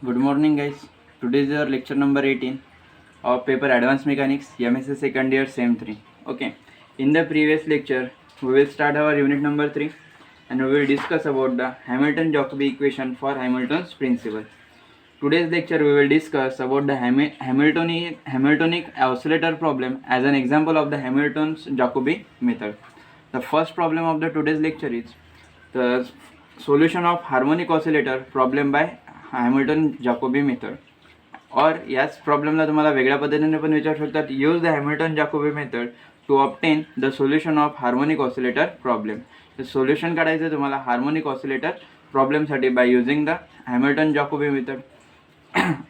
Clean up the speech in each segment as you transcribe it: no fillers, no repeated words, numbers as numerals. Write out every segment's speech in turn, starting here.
Good morning, guys. Today is your lecture number 18 of paper Advanced Mechanics, MSc second year, SEM 3. Okay. In the previous lecture, we will start our unit number 3 and we will discuss about the Hamilton-Jacobi equation for Hamilton's principle. Today's lecture, we will discuss about the Hamiltonic oscillator problem as an example of the Hamilton's Jacobi method. The first problem of the today's lecture is the solution of harmonic oscillator problem by Hamilton Jacobi method. और याच प्रॉब्लेमला तुम्हाला वेगळ्या पद्धतीने पण विचारू शकतात. Use the Hamilton Jacobi method to obtain the solution of harmonic oscillator problem. तर सोल्युशन काढायचं तुम्हाला हार्मोनिक ऑसिलेटर प्रॉब्लेमसाठी by using the Hamilton Jacobi method.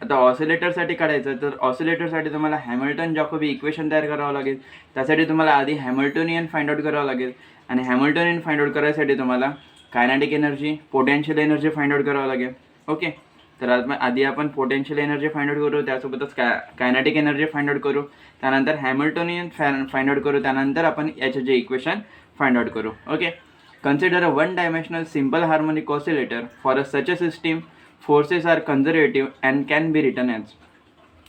आता ऑसिलेटरसाठी काढायचं तर ऑसिलेटरसाठी तुम्हाला हॅमिल्टन जॅकोबी इक्वेशन तयार करावं लागेल. त्यासाठी तुम्हाला आधी हॅमिल्टोनियन फाइंड आउट करावं लागेल आणि हॅमिल्टोनियन फाइंड आउट करायसाठी तुम्हाला kinetic energy, potential energy find out करावं लागेल. ओके. तर आधी आपण पोटेन्शियल एनर्जी फाइंड आउट करू, त्यासोबतच कायनेटिक एनर्जी फाइंड आउट करू, त्यानंतर हॅमिल्टोनियन फाइंड आउट करू, त्यानंतर आपण याचे जे इक्वेशन फाइंड आउट करू. Okay. Consider a one dimensional simple harmonic oscillator for a such a system forces are conservative and can be written as.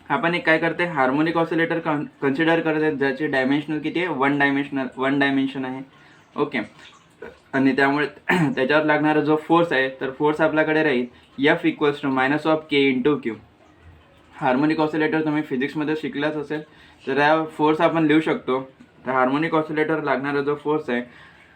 आपण एक काय करते, हार्मोनिक ऑसिलेटर कन्सिडर करते ज्याची डायमेन्शनल किती आहे, वन डायमेन्शन आहे. ओके. आणि त्यामुळे त्याच्यावर लागणारा जो फोर्स आहे तर फोर्स आपल्याकडे राहील f equals to minus of K into q. Harmonic oscillator तुम्ही फिजिक्समध्ये शिकलाच असेल तर या फोर्स आपण लिहू शकतो. तर हार्मोनिक ऑसिलेटर लागणारा जो फोर्स आहे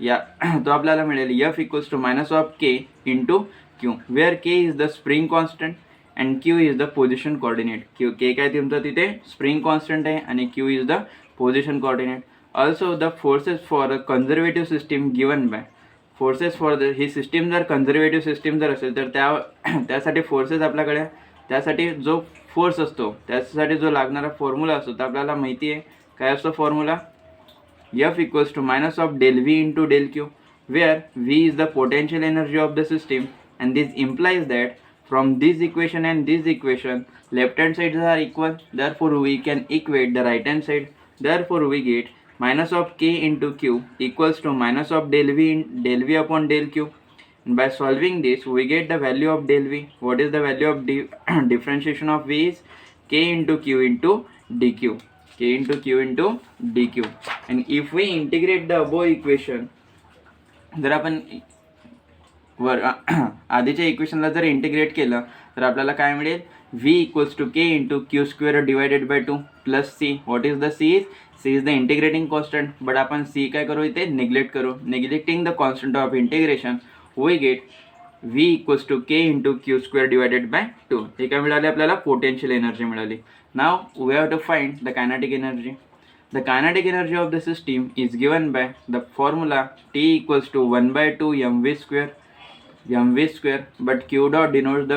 या तो आपल्याला मिळेल F equals to minus of K into Q, where K is the spring constant and Q is the position coordinate. Q K काय तुमचं तिथे स्प्रिंग कॉन्स्टंट आहे आणि Q is the position coordinate. Also the forces for a conservative system given by forces for ही system जर conservative system जर असेल तर त्यासाठी फोर्सेस आपल्याकडे, त्यासाठी जो फोर्स असतो त्यासाठी जो लागणारा फॉर्म्युला असतो तर आपल्याला माहिती आहे काय असतो formula, f equals to minus of del v into del q, where v is the potential energy of the system and this implies that from this equation and this equation left hand sides are equal, therefore we can equate the right hand side, therefore we get minus of k into q equals to minus of del v upon del q. And by solving this we get the value of del v. What is the value of differentiation of v is k into q into dq, k into q into dq. And if we integrate the above equation, जर आपण आधीच्या इक्वेशनला जर integrate केलं तर आपल्याला काय मिळेल, v equals to K into Q square divided by 2 plus C. What is the C is the integrating constant, but आपण सी काय करू इथे निग्लेक्ट करू. Neglecting the constant of integration we get v equals to K into Q square divided by 2. हे काय मिळाले आपल्याला, potential energy मिळाली. Now we have to find the kinetic energy. The kinetic energy of the system is given by the formula T equals to 1 by 2 mv square, but q dot denotes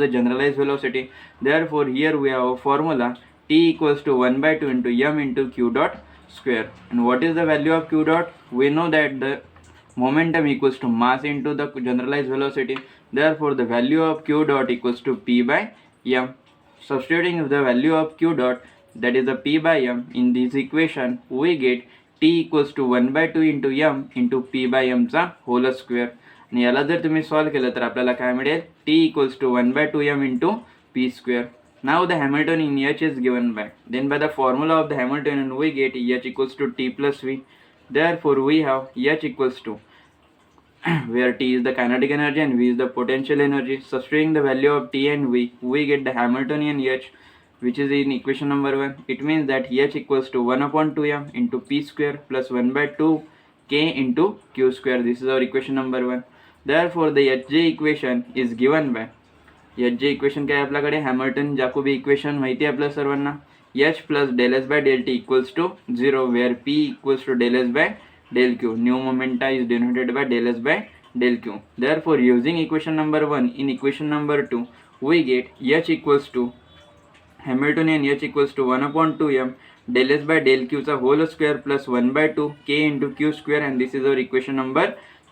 the generalized velocity. Therefore here we have a formula T equals to 1 by 2 into m into q dot square. And what is the value of q dot? We know that the momentum equals to mass into the generalized velocity. Therefore the value of q dot equals to p by m. Substituting the value of q dot, that is the p by m, in this equation we get t equals to 1 by 2 into m into p by m चा whole square. आणि याला जर तुम्ही solve केलं तर आपल्याला काय मिळेल, t equals to 1 by 2m into p square. Now the Hamiltonian H is given by, then by the formula of the Hamiltonian we get H equals to t plus v. Therefore we have H equals to where t is the kinetic energy and v is the potential energy. Substituting the value of t and v, we get the Hamiltonian H, which is in equation number 1. It means that H equals to 1 upon 2m into p square plus 1 by 2 k into q square. This is our equation number 1. Therefore the Hj equation is given by, Hj equation काय आपल्याकडे, Hamilton जॅकोबी equation माहिती आहे आपल्या सर्वांना, H plus del s by del t equals to 0, where p equals to del s by del q. New momenta is denoted by del s by del q. Therefore using equation number 1, in equation number 2 we get H equals to Hamiltonian H equals to 1 upon 2m del s by del q चा whole square plus 1 by 2 k into q square, and this is our equation number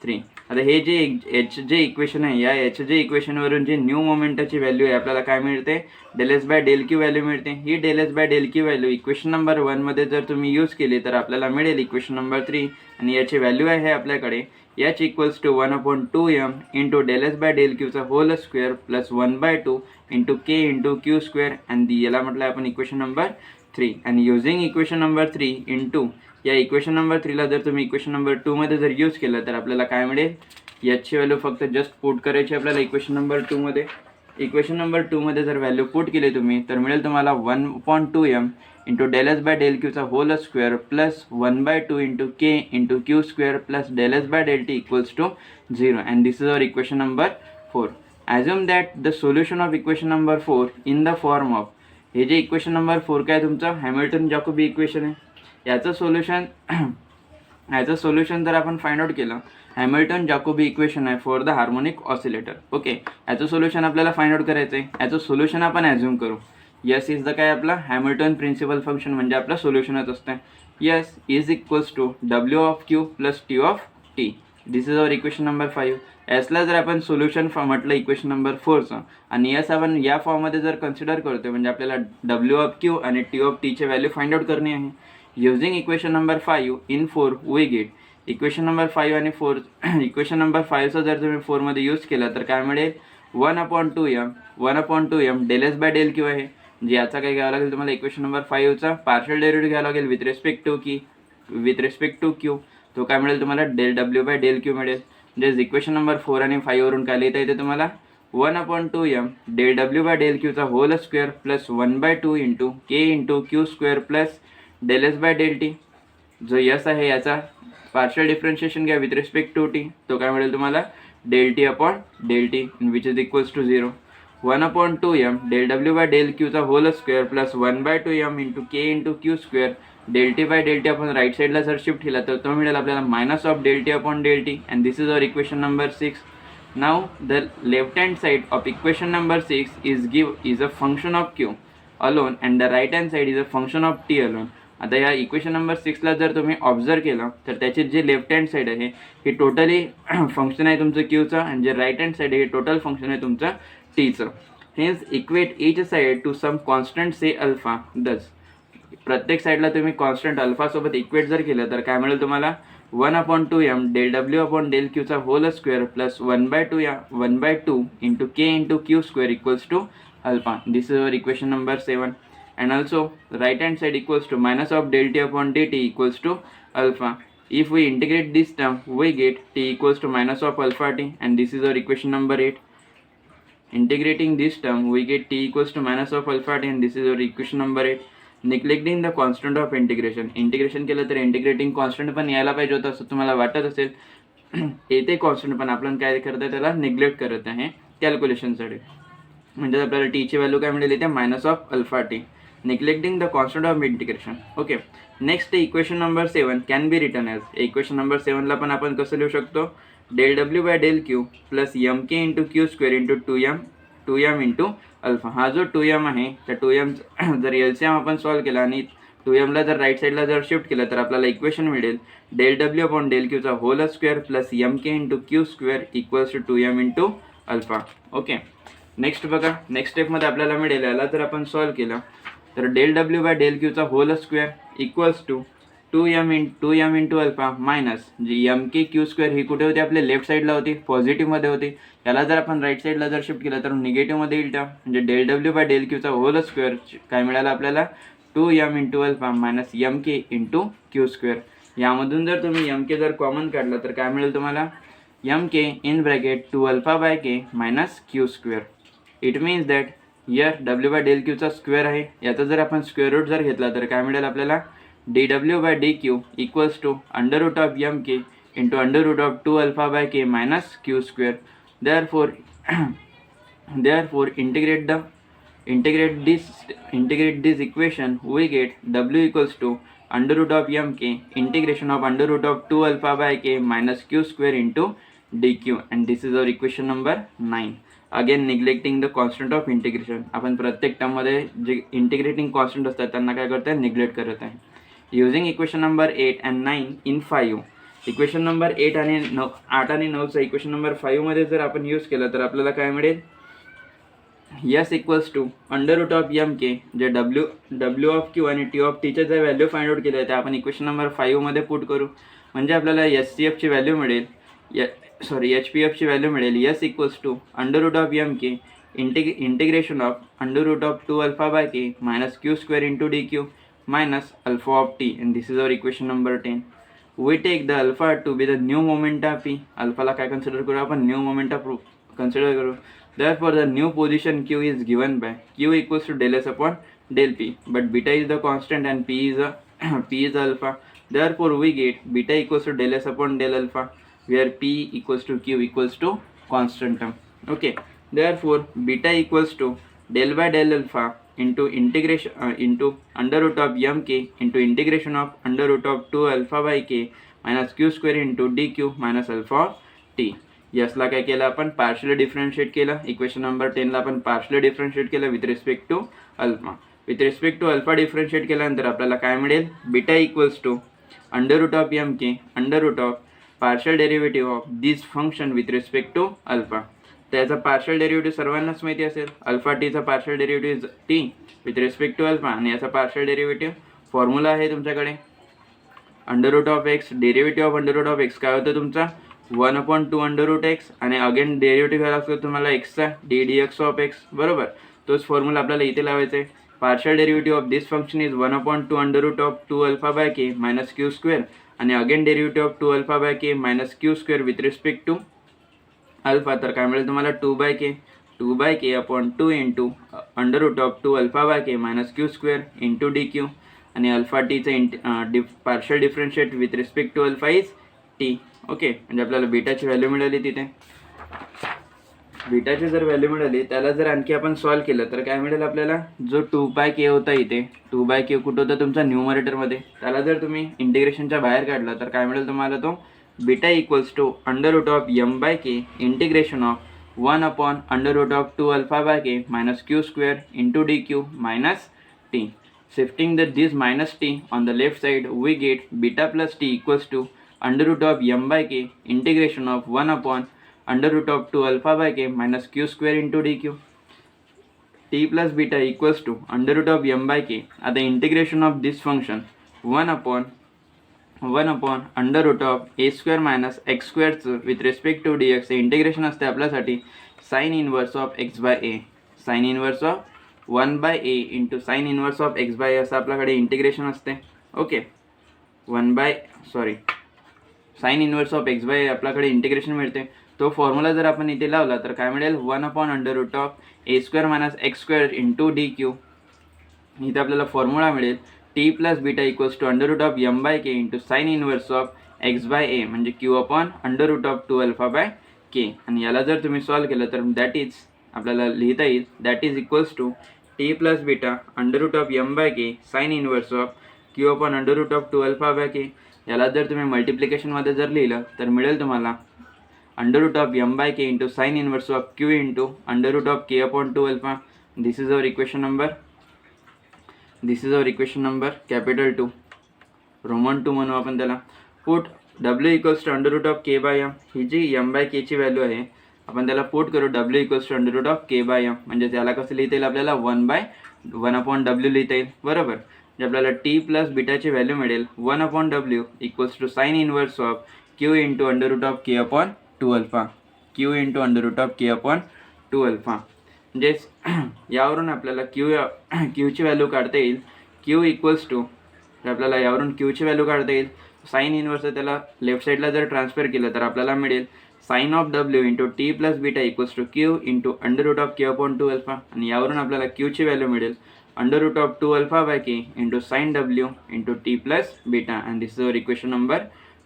3. आता हे जे H J equation आहे, या H J इक्वेशनवरून जे new मोमेंटाची value आहे आपल्याला काय मिळते, del S by del Q value मिळते. ही del S by del Q value equation number 1 मध्ये जर तुम्ही यूज केली तर आपल्याला मिळेल इक्वेशन नंबर 3. आणि याची व्हॅल्यू आहे आपल्याकडे H equals to 1/2m into del S by del क्यूचा whole square plus 1/2 into K into Q square and याला म्हटलं आपण equation number 3. And using equation number 3 into या इक्वेशन नंबर 3ला जर तुम्ही इक्वेशन नंबर 2मध्ये जर यूज केलं तर आपल्याला काय मिळेल, याची व्हॅल्यू फक्त जस्ट पुट करायची आपल्याला इक्वेशन नंबर 2मध्ये. इक्वेशन नंबर 2मध्ये जर व्हॅल्यू पुट केली तुम्ही तर मिळेल तुम्हाला 1/2m into del S by del क्यूचा whole square plus 1/2 into K into Q square plus del S by del T equals to 0. And this is our equation number 4. Assume that the solution of equation number 4 in the form of, हे जे equation number 4 काय तुमचं Hamilton जॅकोबी equation आहे, याचं solution जर आपण find out केलं, Hamilton जॅकोबी equation आहे for the harmonic oscillator. Okay, याचं सोल्युशन आपल्याला फाइंड आउट करायचं आहे. याचं सोल्युशन आपण ॲझ्युम करू. यस इज द काय आपला हॅमिल्टन प्रिन्सिपल फंक्शन म्हणजे आपलं सोल्युशनच असतं. यस इज इक्वल्स टू डब्ल्यू of q plus t of t. This is our equation number 5. एसला जर आपण सोल्युशन म्हटलं इक्वेशन नंबर 4चं आणि यस आपण या फॉर्ममध्ये जर कन्सिडर करतो म्हणजे आपल्याला डब्ल्यू ऑफ क्यू आणि टी ऑफ टीचे व्हॅल्यू फाइंड आउट करणे आहे. Using equation number 5 in 4 we get equation number 5 आणि 4. इक्वेशन नंबर 5चा जर तुम्ही 4मध्ये यूज केला तर काय मिळेल, 1/2m del S by del q आहे, म्हणजे याचा काय घ्यावा लागेल तुम्हाला इक्वेशन नंबर 5चा पार्शियल डेरिव्हेटिव्ह घ्यावा लागेल विथ रिस्पेक्ट टू क्यू. तो काय मिळेल तुम्हाला del W by del q मिळेल. म्हणजे इक्वेशन नंबर 4 आणि 5 वरून काय लिहिता येते तुम्हाला 1/2m del W by del क्यूचा whole square plus 1/2 into K into Q square plus del S by del T. जो यस आहे याचा पार्शियल डिफरन्शिएशन घ्या विथ रिस्पेक्ट टू टी, तो काय मिळेल तुम्हाला del T upon del T which is equals to 0. 1/2m del W by del क्यूचा whole square plus 1/2m into K into Q square del T by del T आपण right साईडला जर shift केला तर तो मिळेल आपल्याला minus of del T upon del t. And this is our equation number 6. Now the left hand side of equation number 6 is a function of q alone and the right hand side is a function of t alone. आता या equation number 6ला जर तुम्ही observe केलं तर त्याचे जे left hand side आहे हे टोटली फंक्शन आहे तुमचं क्यूचं आणि जे राईट हँड साईड आहे हे टोटल फंक्शन आहे तुमचं टीचं. Hence equate each side to some constant say alpha. Thus प्रत्येक साईडला तुम्ही कॉन्स्टंट अल्फासोबत इक्वेट जर केलं तर काय मिळेल तुम्हाला 1/2m del W upon del क्यूचा whole square plus 1/2 into K into Q square equals to alpha. This is our equation number 7. And also right hand side equals to minus of del t upon dt equals to alpha. If we integrate this term we get t equals to minus of alpha t and this is our equation number 8. Integrating this term we get t equals to minus of alpha t and this is our equation number 8. Neglecting the constant of integration. Integration केलं तर integrating constant पण यायला पाहिजे होतं असं तुम्हाला वाटत असेल. येते कॉन्स्टंट पण आपण काय करत आहे त्याला निग्लेक्ट करत आहे कॅल्क्युलेशनसाठी. म्हणजे आपल्याला टीची व्हॅल्यू काय मिळेल इथे minus of alpha T. Neglecting the constant of integration. Okay, next equation number 7 can be written as, equation number 7 ला पण आपण कसं लिहू शकतो, del w by del q plus mk into q square into 2m into alpha. हा जो 2m आहे त्या 2m जर LCM आपण सॉल्व केला आणि 2m ला जर राईट साईडला जर शिफ्ट केलं तर आपल्याला इक्वेशन मिळेल del w upon del q चा whole square plus mk into q square equals to 2m into अल्फा. ओके, नेक्स्ट बघा, नेक्स्ट स्टेपमध्ये आपल्याला मिळेल, याला जर आपण सॉल्व केलं तर डेल डब्ल्यू बाय डेल क्यूचा whole square equals to 2m into alpha minus जी एम के क्यू स्क्वेअर ही कुठे होती आपल्या लेफ्ट साईडला होती, पॉझिटिव्हमध्ये होती. याला जर आपण राईट साईडला जर शिफ्ट केलं तर निगेटिव्हमध्ये येईल. त्या म्हणजे डेल डब्ल्यू बाय डेल क्यूचा होल स्क्वेअर काय मिळालं आपल्याला 2m into alpha minus M के इंटू क्यू स्क्वेअर. यामधून जर तुम्ही एम के जर कॉमन काढलं तर काय मिळेल तुम्हाला M K in bracket 2 alpha by K minus Q square. It means that your W by del क्यूचा स्क्वेअर आहे, याचा जर आपण स्क्वेअर रूट जर घेतला तर काय मिळेल आपल्याला डी डब्ल्यू by d q equals to under root of m K into under root of 2 alpha by K minus Q square. therefore integrate this equation we get w equals to under root of mk integration of under root of 2 alpha by k minus q square into dq and this is our equation number 9. Again neglecting the constant of integration. आपण प्रत्येक टर्ममध्ये जे integrating constant असतात त्यांना काय करत आहे, neglect करत आहे. Using equation number 8 and 9 in 5. Equation number 8 आणि 9चा इक्वेशन नंबर 5 मध्ये जर आपण यूज केलं तर आपल्याला काय मिळेल, yes equals to under root of m k जे डब्ल्यू ऑफ क्यू आणि टी ऑफ टीचे जे व्हॅल्यू फाइंड आउट केले ते आपण इक्वेशन नंबर 5 मध्ये पुट करू. म्हणजे आपल्याला एस सी एफची व्हॅल्यू मिळेल एच पी एफची व्हॅल्यू मिळेल s equals to under root of m k integration of under root of 2 alpha by K minus Q square into D q minus alpha of t, and this is our equation number 10. We take the alpha to be the new moment of p. Alpha ला काय consider करू आपण, new moment of consider करू. Therefore the new position q is given by q equals to del s upon del p, but beta is the constant and p is a p is alpha. Therefore we get beta equals to del s upon del alpha, where p equals to q equals to constant term. Okay, therefore beta equals to del by del alpha into integration into under root of m k into integration of under root of 2 alpha by k minus q square into dq minus alpha t. यसला काय केलं आपण, partially differentiate केलं. Equation number 10 ला आपण partially differentiate केलं with respect to alpha. With respect to alpha differentiate केल्यानंतर आपल्याला काय मिळेल, beta equals to under root of m k under root of partial derivative of this function with respect to alpha. त्याचा partial derivative सर्वांनाच माहिती असेल, alpha टीचा partial derivative t with respect to alpha, आणि याचा पार्शियल डेरिव्हेटिव्ह फॉर्म्युला आहे तुमच्याकडे under root of X. Derivative of under root of X काय होतं तुमचा 1/2 अंडर रूट एक्स, आणि अगेन डेरिव्हेटिव्ह घ्यायला लागतो तुम्हाला एक्सचा D D X of X, बरोबर. तोच फॉर्म्युला आपल्याला इथे लावायचा आहे. Partial derivative of this function is 1/2 under root of 2 alpha by K minus Q square, आणि again derivative of 2 alpha by K minus Q square with respect to alpha. तर काय मिळेल तुम्हाला 2 by k upon 2 into under root of 2 alpha by K minus Q square into D q, आणि alpha टीचं partial differentiate with respect to alpha is t. Okay, म्हणजे आपल्याला बीटाची value मिळाली. तिथे बीटाची जर व्हॅल्यू मिळाली त्याला जर आणखी आपण सॉल्व केलं तर काय मिळेल आपल्याला, जो 2 बाय के होता इथे 2 बाय के कुठं होता तुमचा न्यूमरेटरमध्ये, त्याला जर तुम्ही इंटिग्रेशनच्या बाहेर काढलं तर काय मिळेल तुम्हाला, तो beta equals to under root of M by k integration of 1 upon under root of 2 alpha by K minus Q square into D q minus t. Shifting this minus t on the left side, we get beta plus t equals to under root of m by k integration of 1 upon under root of 2 alpha by k minus q square into dq. T plus beta equals to under root of m by k at the integration of this function 1 upon under root of a square minus x square with respect to dx. Integration असते आपल्यासाठी sin inverse of x by a, sin inverse of 1 by a into sine inverse of x by असं आपल्याकडे integration असते. Okay, sine inverse of x by आपल्याकडे integration मिळते. तो formula जर आपण इथे लावला तर काय मिळेल, 1 upon under root of A square minus X square into D Q. इथे आपल्याला फॉर्म्युला मिळेल T plus beta equals to under root of M by K into sine inverse of x by A म्हणजे Q upon under root of 2 alpha by K. आणि याला जर तुम्ही solve केलं तर दॅट इज आपल्याला लिहिता येईल that is equals to T plus beta under root of M by K sine inverse of Q upon under root of 2 alpha by K. याला जर तुम्ही मल्टिप्लिकेशनमध्ये जर लिहिलं तर मिळेल तुम्हाला under root of M by K into sine inverse of Q into under root of K upon 2 alpha. This is our equation number capital 2, Roman 2 म्हणू आपण त्याला. Put W equals to under root of k by m, ही जी m by केची value आहे आपण त्याला put करू डब्ल्यू equals to under root of k by m, म्हणजे त्याला कसं लिहिता येईल आपल्याला 1 अपॉन डब्ल्यू लिहिता येईल, बरोबर. म्हणजे आपल्याला टी प्लस बीटाची व्हॅल्यू मिळेल 1 अपॉन डब्ल्यू equals to sine inverse of Q into under root of K upon 2 alpha, q into under root of K upon 2 alpha. म्हणजेच यावरून आपल्याला क्यूची व्हॅल्यू काढता येईल. क्यू इक्वल्स टू आपल्याला यावरून क्यूची व्हॅल्यू काढता येईल. साइन इनवर्स त्याला लेफ्ट साईडला जर ट्रान्सफर केलं तर आपल्याला मिळेल साइन ऑफ डब्ल्यू into t plus beta equals to q into under root of K upon 2 alpha. आणि यावरून आपल्याला क्यूची व्हॅल्यू मिळेल under root of 2 alpha by K into sine डब्ल्यू into t plus beta. And this is our equation number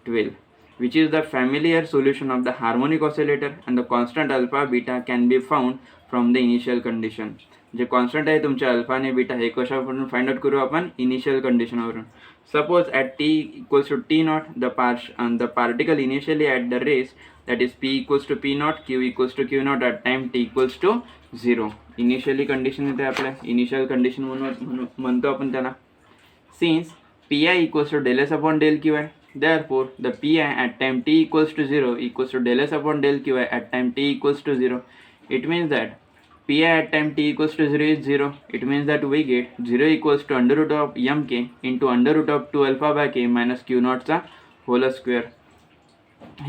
12, which is the familiar solution of the harmonic oscillator, and the constant alpha beta can be found from the initial condition. जे constant आहे तुमच्या alpha आणि beta हे कशावरून find out करू आपण, initial कंडिशनवरून. Suppose at T equals to T naught the particle initially at the rest that is P equals to P naught, Q equals to Q naught at time T equals to 0. Initially condition येते आपल्या, initial condition म्हणतो आपण त्याला. Since P I equals to del S upon del Q I, therefore the pi at time t equals to 0 equals to del s upon del qi at time t equals to 0. It means that pi at time t equals to 0 is 0. It means that we get 0 equals to under root of mk into under root of 2 alpha by k minus q naught चा whole square.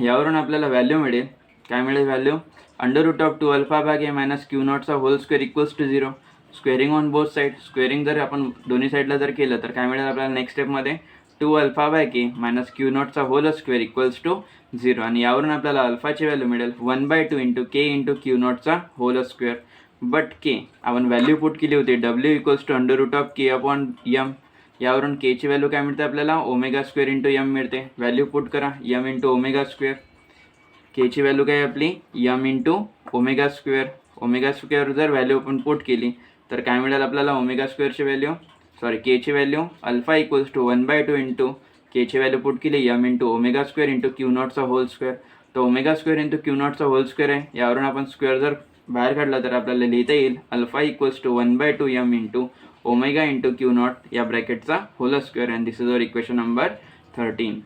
यावरून आपल्याला value मिळेल, काय मिळेल value, under root of 2 alpha भाग ए minus Q नॉटचा whole square equals to 0. Squaring on both side, squaring जर आपण दोन्ही साईडला जर केलं तर काय मिळेल आपल्याला नेक्स्ट स्टेपमध्ये 2 अल्फा भाग ए मायनस क्यू नॉटचा होल स्क्वेअर इक्वल्स टू 0. आणि यावरून आपल्याला अल्फाची व्हॅल्यू मिळेल 1/2 इंटू के इंटू क्यू नॉटचा होल स्क्वेअर. बट के आपण व्हॅल्यू पुट केली होती डब्ल्यू equals to under root of K upon m. यावरून केची व्हॅल्यू काय मिळते आपल्याला, ओमेगा स्क्वेअर इंटू यम मिळते. व्हॅल्यू पुट करा, यम इंटू ओमेगा स्क्वेअर. केची व्हॅल्यू काय आपली m into omega square. Omega square जर व्हॅल्यू आपण पुट केली तर काय मिळेल आपल्याला, ओमेगा स्क्वेअरची व्हॅल्यू केची value alpha equals to 1/2 into केची व्हॅल्यू पुट केली m into omega square into q नॉटचा होल स्क्वेअर. तर ओमेगा स्क्वेअर इंटू क्यू नॉटचा होल स्क्वेअर आहे. यावरून आपण स्क्वेअर जर बाहेर काढला तर आपल्याला लिहिता येईल alpha equals to 1/2 m into omega into Q nought या ब्रॅकेटचा whole square. And this is our equation number 13.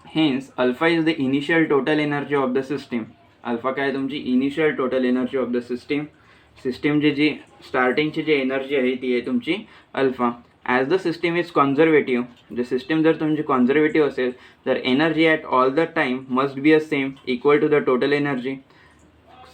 Hence alpha is the initial total energy of the system. Alpha काय तुमची initial total energy of the system. सिस्टीमची जी स्टार्टिंगची जी energy आहे ती आहे तुमची alpha. As the system is conservative, जर सिस्टीम जर तुमची कॉन्झर्वेटिव्ह असेल तर energy at all the time must be a same equal to the total energy.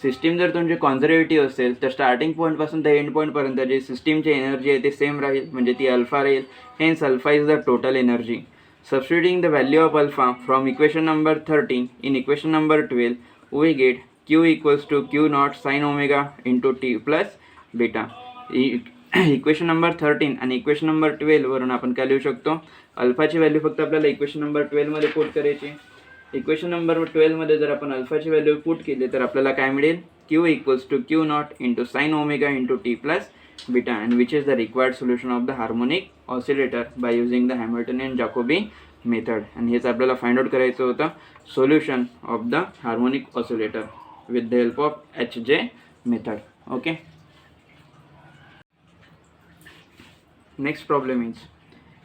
System जर तुमची कॉन्झर्वेटिव्ह असेल तर स्टार्टिंग पॉईंटपासून ते एंड पॉईंटपर्यंत जी सिस्टीमची एनर्जी आहे ते सेम राहील, म्हणजे ती अल्फा राहील. Hence alpha is the total energy. Substituting the value of alpha from equation number 13 in equation number 12, we get q equals to q naught sin omega into t plus beta. Equation number 13 आणि equation number 12 वरून आपण काय लिहू शकतो, अल्फाची value फक्त आपल्याला equation number 12 मध्ये put करायची. इक्वेशन नंबर 12 मध्ये जर आपण अल्फाची व्हॅल्यू पुट केली तर आपल्याला काय मिळेल, q equals to q naught into sine omega into t plus beta, and which is the required solution of the harmonic oscillator by using the Hamiltonian Jacobi method. आणि हेच आपल्याला फाइंड आउट करायचं होतं solution of the harmonic oscillator with the help of HJ method. Okay, next problem is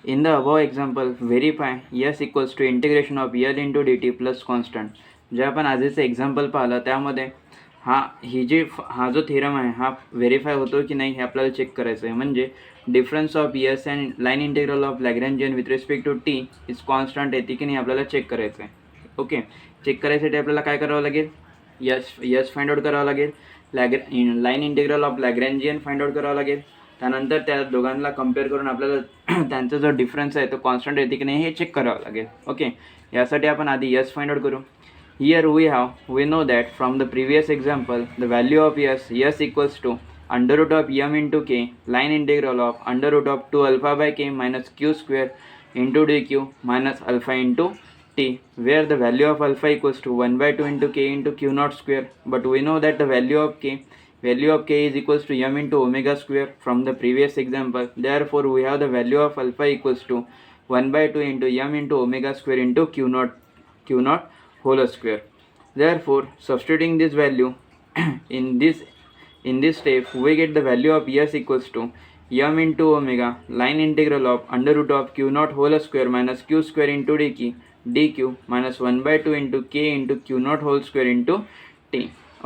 in the above example verify S equals to integration of L into D T plus constant. जे आपण आधीचं example पाहिलं त्यामध्ये हा जो theorem आहे हा verify होतो की नाही हे आपल्याला चेक करायचं आहे. म्हणजे difference of s and line integral of Lagrangian with respect to t is constant येते की नाही आपल्याला चेक करायचं आहे. ओके, चेक करायसाठी आपल्याला काय करावं लागेल, यस फाइंड आउट करावं लागेल, line integral of Lagrangian find out करावं लागेल. त्यानंतर त्या दोघांना कम्पेअर करून आपल्याला त्यांचा जो डिफरन्स आहे तो कॉन्स्टंट येते की नाही हे चेक करावं लागेल. ओके, यासाठी आपण आधी यस फाइंड आउट करू. Here we know that from the previous example the value of s equals to under root of m into k line integral of under root of 2 alpha by k minus q square into dq minus alpha into t, where the value of alpha equals to 1/2 into k into q naught square. But we know that the value of k is equals to m into omega square from the previous example. Therefore we have the value of alpha equals to 1/2 into m into omega square into q naught whole square. Therefore substituting this value in this step we get the value of s equals to m into omega line integral of under root of q naught whole square minus q square into dq minus 1/2 into k into q naught whole square into t.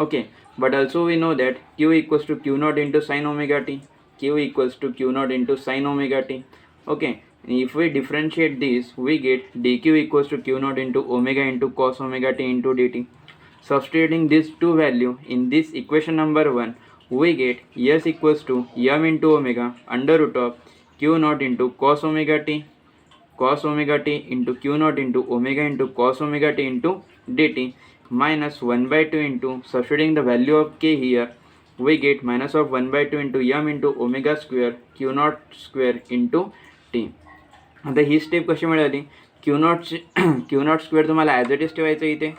Okay, but also we know that q equals to q naught into sin omega t. Q equals to q naught into sin omega t. Okay, if we differentiate this we get dq equals to q naught into omega into cos omega t into dt. Substituting these two value in this equation number 1 we get s equals to m into omega under root of q naught into cos omega t into q naught into omega into cos omega t into dt minus 1/2 into, substituting the value of k here we get minus of 1/2 into m into omega square q naught square into t. आता ही step कशी मिळाली, Q not square तुम्हाला as it is ठेवायचं आहे, इथे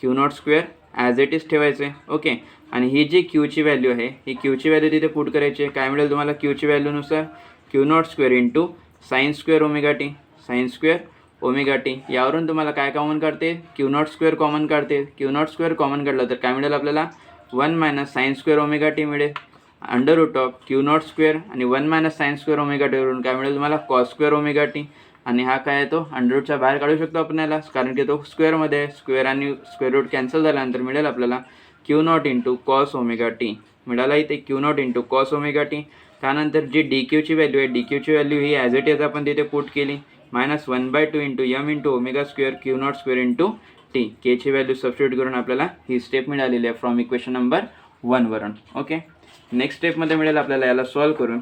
q not square as it is ठेवायचं आहे. Okay, आणि ही जी क्यूची व्हॅल्यू आहे ही क्यूची व्हॅल्यू तिथे पुट करायची आहे. काय मिळेल तुम्हाला क्यूची व्हॅल्यूनुसार, q not square into sine square omega t. यावरून तुम्हाला काय कॉमन काढते, क्यू नॉट स्क्वेअर कॉमन काढते. क्यू नॉट स्क्वेअर कॉमन काढलं तर काय मिळेल आपल्याला 1 minus sine square omega t मिळेल under root of q not square आणि 1 मायनस साइन स्क्वेअर ओमेगा टीवरून काय मिळेल तुम्हाला कॉस स्क्वेअर ओमेगा टी. आणि हा काय आहे तो अंडर रूटच्या बाहेर काढू शकतो आपल्याला कारण की तो स्क्वेअरमध्ये आहे. स्क्वेअर आणि स्क्वेअर रूट कॅन्सल झाल्यानंतर मिळेल आपल्याला q nought into cos omega t मिळाला इथे, q nought into cos omega t. त्यानंतर जी डी क्यूची व्हॅल्यू आहे डी क्यूची व्हॅल्यू ही ॲज इट इज आपण तिथे पुट केली. Minus 1/2 into m into omega square Q not square into t. केची व्हॅल्यू सबस्टिट्यूट करून आपल्याला ही स्टेप मिळालेली आहे फ्रॉम इक्वेशन नंबर 1 वरून. ओके, नेक्स्ट स्टेपमध्ये मिळेल आपल्याला याला सॉल्व करून.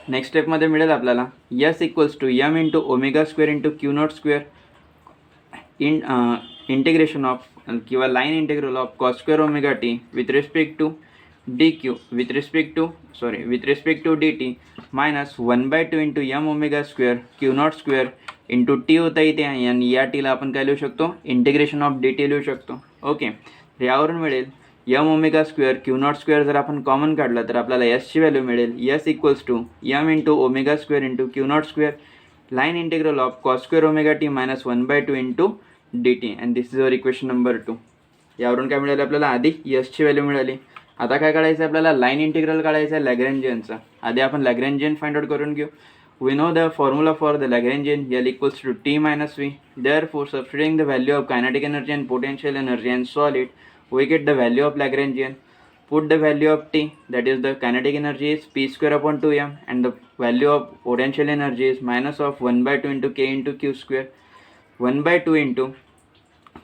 नेक्स्ट स्टेपमध्ये मिळेल आपल्याला s equals to M into omega square into Q not square integration of किंवा line integral of cos square omega t with respect to d q with respect to d t minus 1/2 into m omega square Q not square into t होता इथे, आणि या टीला आपण काय लिहू शकतो, इंटिग्रेशन ऑफ डी टी लिहू शकतो. ओके, यावरून मिळेल M omega square Q not square जर आपण कॉमन काढला तर आपल्याला यसची व्हॅल्यू मिळेल yes equals to M into omega square into Q not square line integral of cos square omega T minus 1/2 into D T, and this is our equation number 2. यावरून काय मिळालं आपल्याला, आधी यसची व्हॅल्यू मिळाली. आता काय काढायचं आहे आपल्याला, लाईन इंटिग्रल काढायचं आहे लॅग्रेंजियनचा. आधी आपण लॅग्रेंजियन फाइंड आउट करून घेऊ. We know the formula for the Lagrangian L equals to T minus V. Therefore, substituting the value of kinetic energy and potential energy and solid, we get the value of Lagrangian. Put the value of T, that is the kinetic energy is P square upon 2m, and the value of potential energy is minus of 1/2 into K into Q square. 1/2 into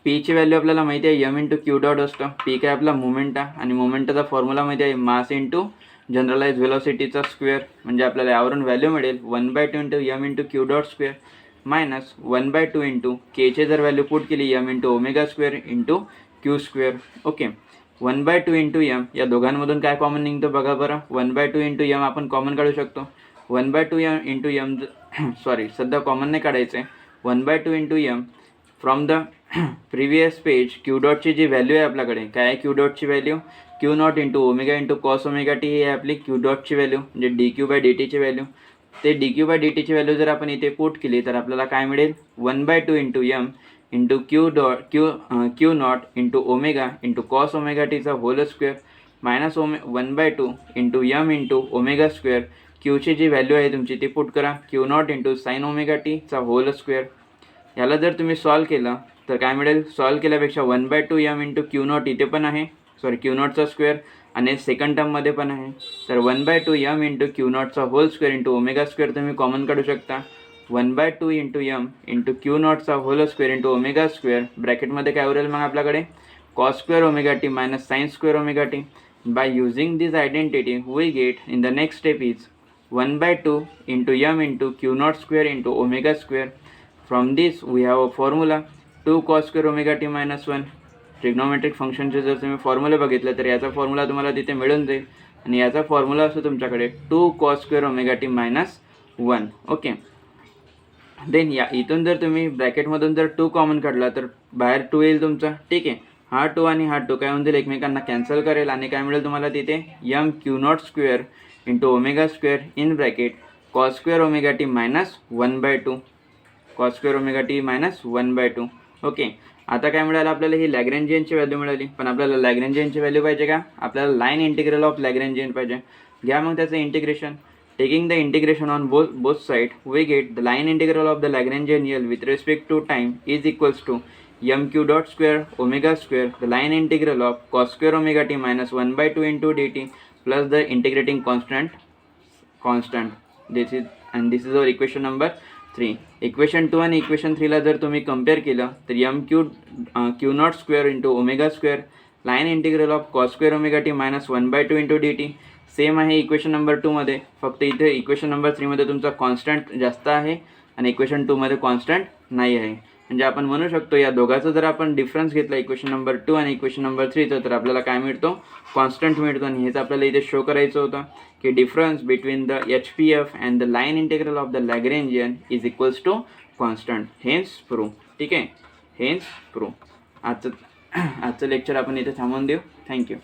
P ची value आपल्याला माहिती आहे m into q dot असतं. P काय आपला moment आहे, आणि मोमेंटाचा formula माहिती आहे मास इंटू जनरलाइज व्हेलॉसिटीचा स्क्वेअर. म्हणजे आपल्याला यावरून व्हॅल्यू मिळेल 1/2 into m into q dot square minus 1/2 into केचे जर व्हॅल्यू पुट केली m into omega square into Q square. Okay, 1/2 into m, या दोघांमधून काय कॉमन निघतो बघा बरं. 1/2 इंटू यम आपण कॉमन काढू शकतो. 1/2 यम इंटू यम सॉरी सध्या कॉमन नाही काढायचं आहे. 1/2 into m from the previous page q डॉटची जी व्हॅल्यू आहे आपल्याकडे, काय आहे क्यू डॉटची value, q nought into omega into cos omega t ही आहे आपली क्यू डॉटची व्हॅल्यू, म्हणजे डी क्यू बाय डी टीची व्हॅल्यू. ते डी क्यू बाय डी टीची व्हॅल्यू जर आपण इथे पुट केली तर आपल्याला काय मिळेल, 1/2 into m into Q nought into omega into cos omega टीचा whole square minus 1/2 into m into omega square. क्यूची जी व्हॅल्यू आहे तुमची ती पुट करा, q nought into sine omega टीचा होल स्क्वेअर. याला जर तुम्ही सॉल्व केलं तर काय मिळेल, सॉल्व केल्यापेक्षा 1/2 यम इंटू क्यू नॉट इथे पण आहे, सॉरी क्यू नॉटचा स्क्वेअर, आणि सेकंड टर्ममध्ये पण आहे. तर 1/2 यम इंटू क्यू नॉटचा whole square into omega square तुम्ही कॉमन काढू शकता. 1/2 इंटू यम इंटू क्यू नॉटचा whole square into omega square, ब्रॅकेटमध्ये काय उरेल मग आपल्याकडे cos square omega T minus sine square omega t. By using this identity we get in the next step is 1/2 into m into Q not square into omega square. From this we have a formula 2 cos square omega T minus 1. Trigonometric फंक्शनचे जर तुम्ही formula बघितलं तर याचा formula तुम्हाला तिथे मिळून जाईल, आणि याचा फॉर्म्युला असतो तुमच्याकडे 2 cos square omega T minus 1. Okay, then या इथून जर तुम्ही ब्रॅकेटमधून जर 2 कॉमन काढला तर बाहेर 2 येईल तुमचा. ठीक आहे, हा 2 आणि हा 2 काय होऊन जाईल, एकमेकांना कॅन्सल करेल, आणि काय मिळेल तुम्हाला तिथे M Q not square into omega square in bracket cos square omega T minus 1/2 cos square omega T minus 1/2. Okay, आता काय मिळालं आपल्याला, ही लॅग्रेंजियनची व्हॅल्यू मिळाली. पण आपल्याला लॅग्रेंजियनची व्हॅल्यू पाहिजे का, आपल्याला लाईन इंटिग्रल ऑफ लॅग्रेंजियन पाहिजे. घ्या मग त्याचं integration. Taking the integration on both side we get the line integral of the Lagrangian L with respect to time is equals to m q dot square omega square the line integral of cos square omega T minus 1/2 into D T plus the integrating constant. This is our equation number 3. Equation 2 आणि equation 3ला जर तुम्ही compare केलं तर m Q not square into omega square line integral of cos square omega T minus 1/2 into D T same आहे equation number 2मध्ये. फक्त इथे equation number 3मध्ये तुमचा कॉन्स्टंट जास्त आहे आणि इक्वेशन 2मध्ये कॉन्स्टंट नाही आहे. म्हणजे आपण म्हणू शकतो या दोघांचा जर आपण डिफरन्स घेतला इक्वेशन नंबर 2 आणि इक्वेशन नंबर 3चा तर आपल्याला काय मिळतो, कॉन्स्टंट मिळतो. आणि हेच आपल्याला इथे शो करायचं होतं की difference between the HPF and the line integral of the Lagrangian is equals to constant. Hence prove. ठीक आहे, हेन्स प्रूव्ह. आजचं लेक्चर आपण इथे थांबवून देऊ. थँक्यू.